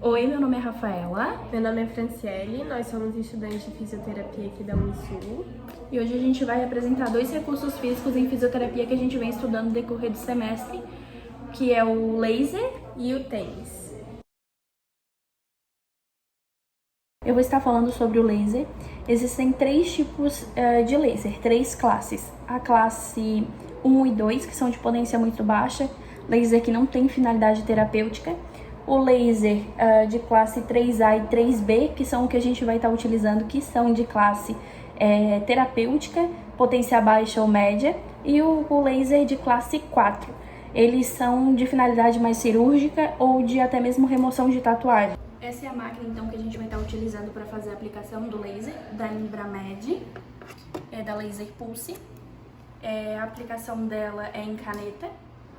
Oi, meu nome é Rafaela. Meu nome é Franciele, nós somos estudantes de fisioterapia aqui da Unisul. E hoje a gente vai apresentar 2 recursos físicos em fisioterapia que a gente vem estudando no decorrer do semestre, que é o laser E o TENS. Eu vou estar falando sobre o laser. Existem 3 tipos de laser, 3 classes. A classe 1 e 2, que são de potência muito baixa, laser que não tem finalidade terapêutica. O laser de classe 3A e 3B, que são o que a gente vai estar utilizando, que são de classe terapêutica, potência baixa ou média. E o laser de classe 4. Eles são de finalidade mais cirúrgica ou de até mesmo remoção de tatuagem. Essa é a máquina, então, que a gente vai estar utilizando para fazer a aplicação do laser da Imbramed, da Laser Pulse. A aplicação dela é em caneta,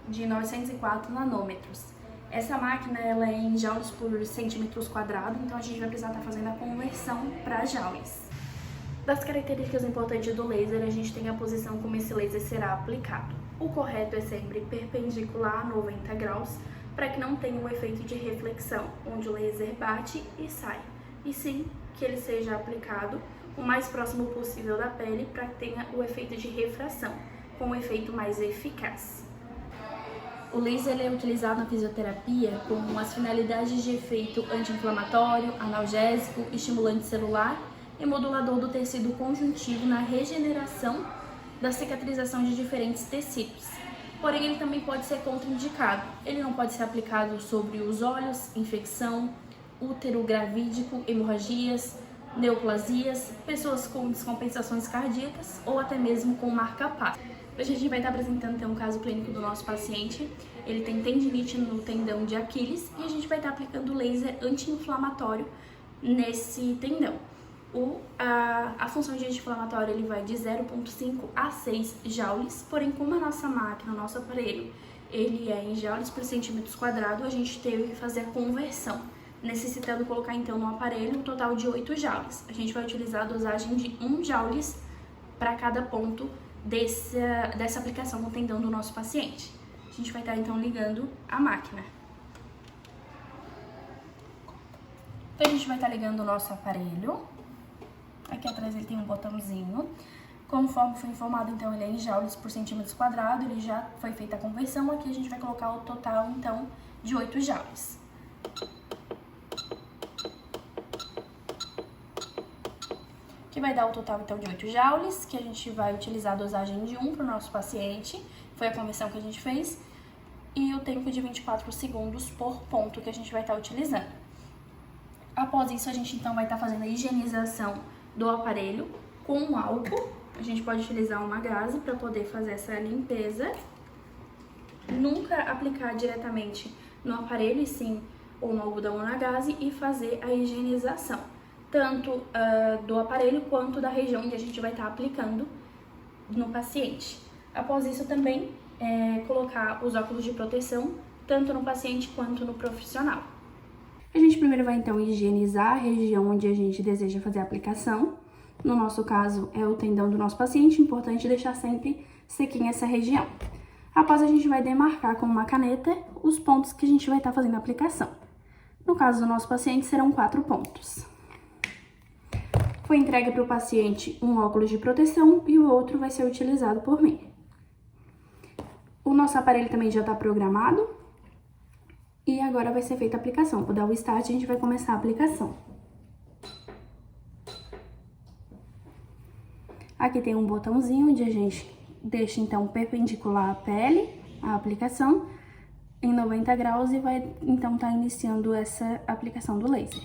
de 904 nanômetros. Essa máquina ela é em joules por centímetros quadrados, então a gente vai precisar estar fazendo a conversão para joules. Das características importantes do laser, a gente tem a posição como esse laser será aplicado. O correto é sempre perpendicular a 90 graus, para que não tenha o efeito de reflexão, onde o laser bate e sai, e sim que ele seja aplicado o mais próximo possível da pele para que tenha o efeito de refração, com um efeito mais eficaz. O laser é utilizado na fisioterapia com as finalidades de efeito anti-inflamatório, analgésico, estimulante celular e modulador do tecido conjuntivo na regeneração da cicatrização de diferentes tecidos. Porém, ele também pode ser contraindicado. Ele não pode ser aplicado sobre os olhos, infecção, útero gravídico, hemorragias, neoplasias, pessoas com descompensações cardíacas ou até mesmo com marca-passo. Hoje a gente vai estar apresentando então, um caso clínico do nosso paciente. Ele tem tendinite no tendão de Aquiles e a gente vai estar aplicando laser anti-inflamatório nesse tendão. A função de anti-inflamatório ele vai de 0,5 a 6 joules, porém como a nossa máquina, o nosso aparelho, ele é em joules por centímetros quadrados, a gente teve que fazer a conversão, necessitando colocar então no aparelho um total de 8 joules. A gente vai utilizar a dosagem de 1 joules para cada ponto dessa aplicação no tendão do nosso paciente. A gente vai estar então ligando a máquina. Então a gente vai estar ligando o nosso aparelho. Aqui atrás ele tem um botãozinho. Conforme foi informado, então, ele é em joules por centímetros quadrados, ele já foi feita a conversão. Aqui a gente vai colocar o total, então, de 8 joules. Que vai dar o total, então, de 8 joules, que a gente vai utilizar a dosagem de 1 para o nosso paciente. Foi a conversão que a gente fez. E o tempo de 24 segundos por ponto que a gente vai estar utilizando. Após isso, a gente, então, vai estar fazendo a higienização do aparelho com álcool. A gente pode utilizar uma gaze para poder fazer essa limpeza. Nunca aplicar diretamente no aparelho, e sim ou no algodão ou na gaze, e fazer a higienização, tanto do aparelho quanto da região onde a gente vai estar aplicando no paciente. Após isso também colocar os óculos de proteção, tanto no paciente quanto no profissional. A gente primeiro vai então higienizar a região onde a gente deseja fazer a aplicação. No nosso caso é o tendão do nosso paciente, importante deixar sempre sequinha essa região. Após a gente vai demarcar com uma caneta os pontos que a gente vai estar fazendo a aplicação. No caso do nosso paciente serão 4 pontos. Foi entregue para o paciente um óculos de proteção e o outro vai ser utilizado por mim. O nosso aparelho também já está programado. E agora vai ser feita a aplicação. Vou dar o start e a gente vai começar a aplicação. Aqui tem um botãozinho onde a gente deixa então perpendicular à pele, a aplicação, em 90 graus e vai então estar iniciando essa aplicação do laser.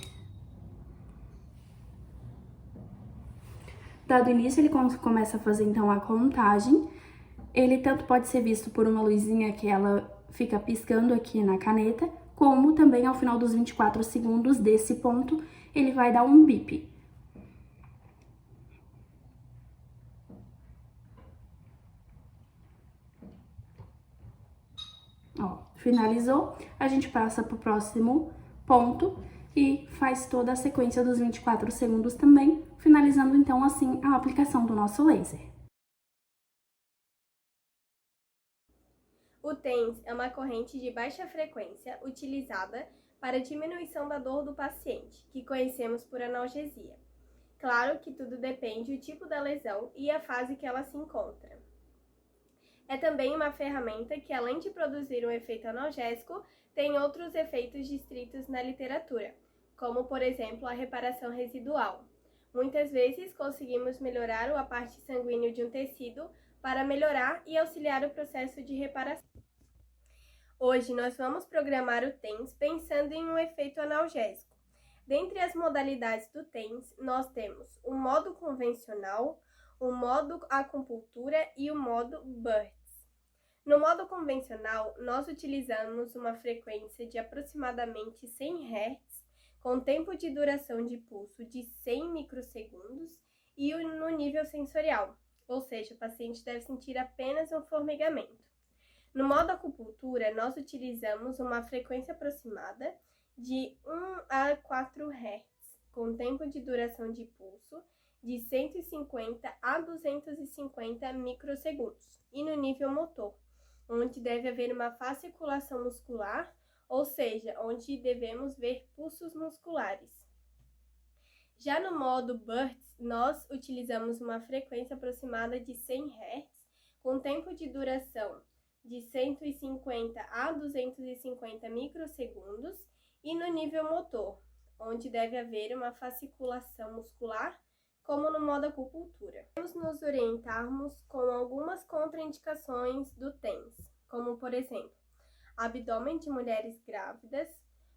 Dado início, ele começa a fazer então a contagem. Ele tanto pode ser visto por uma luzinha que ela fica piscando aqui na caneta, como também ao final dos 24 segundos desse ponto, ele vai dar um bip. Ó, finalizou, a gente passa para o próximo ponto e faz toda a sequência dos 24 segundos também, finalizando então assim a aplicação do nosso laser. O TENS é uma corrente de baixa frequência utilizada para a diminuição da dor do paciente, que conhecemos por analgesia. Claro que tudo depende do tipo da lesão e a fase que ela se encontra. É também uma ferramenta que, além de produzir um efeito analgésico, tem outros efeitos descritos na literatura, como, por exemplo, a reparação residual. Muitas vezes conseguimos melhorar a parte sanguínea de um tecido para melhorar e auxiliar o processo de reparação. Hoje nós vamos programar o TENS pensando em um efeito analgésico. Dentre as modalidades do TENS, nós temos o modo convencional, o modo acupuntura e o modo Burt's. No modo convencional, nós utilizamos uma frequência de aproximadamente 100 Hz, com tempo de duração de pulso de 100 microsegundos e no nível sensorial, ou seja, o paciente deve sentir apenas um formigamento. No modo acupuntura, nós utilizamos uma frequência aproximada de 1 a 4 Hz, com tempo de duração de pulso de 150 a 250 microsegundos, e no nível motor, onde deve haver uma fasciculação muscular, ou seja, onde devemos ver pulsos musculares. Já no modo Burt's, nós utilizamos uma frequência aproximada de 100 Hz, com tempo de duração de 150 a 250 microsegundos, e no nível motor, onde deve haver uma fasciculação muscular, como no modo acupuntura. Vamos nos orientarmos com algumas contraindicações do TENS, como por exemplo, abdômen de mulheres grávidas,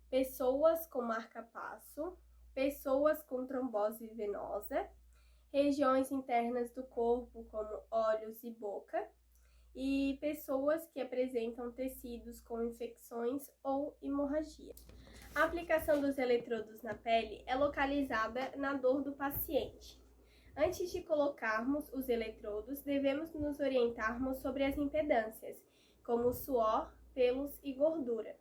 pessoas com marca-passo, pessoas com trombose venosa, regiões internas do corpo como olhos e boca, e pessoas que apresentam tecidos com infecções ou hemorragia. A aplicação dos eletrodos na pele é localizada na dor do paciente. Antes de colocarmos os eletrodos, devemos nos orientarmos sobre as impedâncias, como suor, pelos e gordura.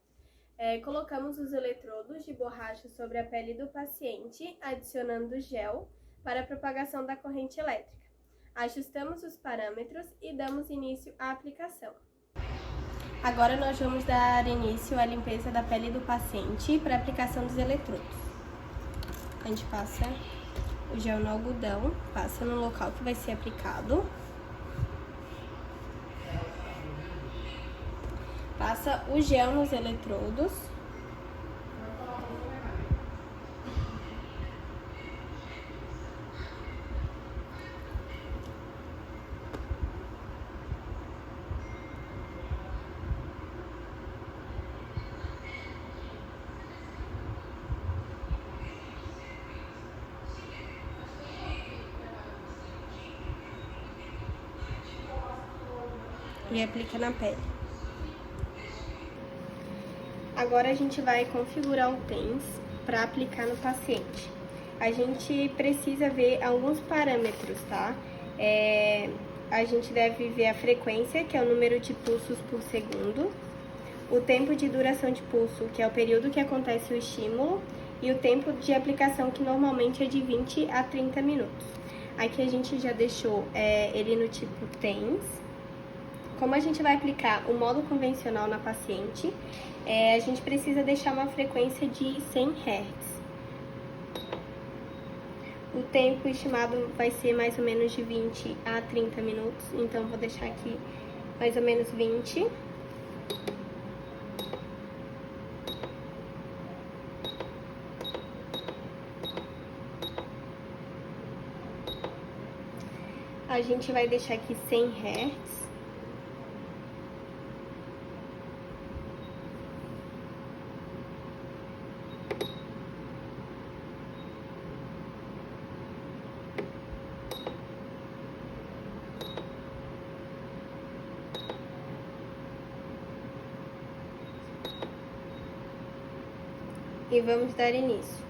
Colocamos os eletrodos de borracha sobre a pele do paciente, adicionando gel para a propagação da corrente elétrica. Ajustamos os parâmetros e damos início à aplicação. Agora nós vamos dar início à limpeza da pele do paciente para a aplicação dos eletrodos. A gente passa o gel no algodão, passa no local que vai ser aplicado. Passa o gel nos eletrodos. E aplica na pele. Agora a gente vai configurar o TENS para aplicar no paciente. A gente precisa ver alguns parâmetros, tá? A gente deve ver a frequência, que é o número de pulsos por segundo, o tempo de duração de pulso, que é o período que acontece o estímulo, e o tempo de aplicação, que normalmente é de 20 a 30 minutos. Aqui a gente já deixou ele no tipo TENS. Como a gente vai aplicar o modo convencional na paciente, a gente precisa deixar uma frequência de 100 Hz. O tempo estimado vai ser mais ou menos de 20 a 30 minutos, então vou deixar aqui mais ou menos 20. A gente vai deixar aqui 100 Hz. E vamos dar início.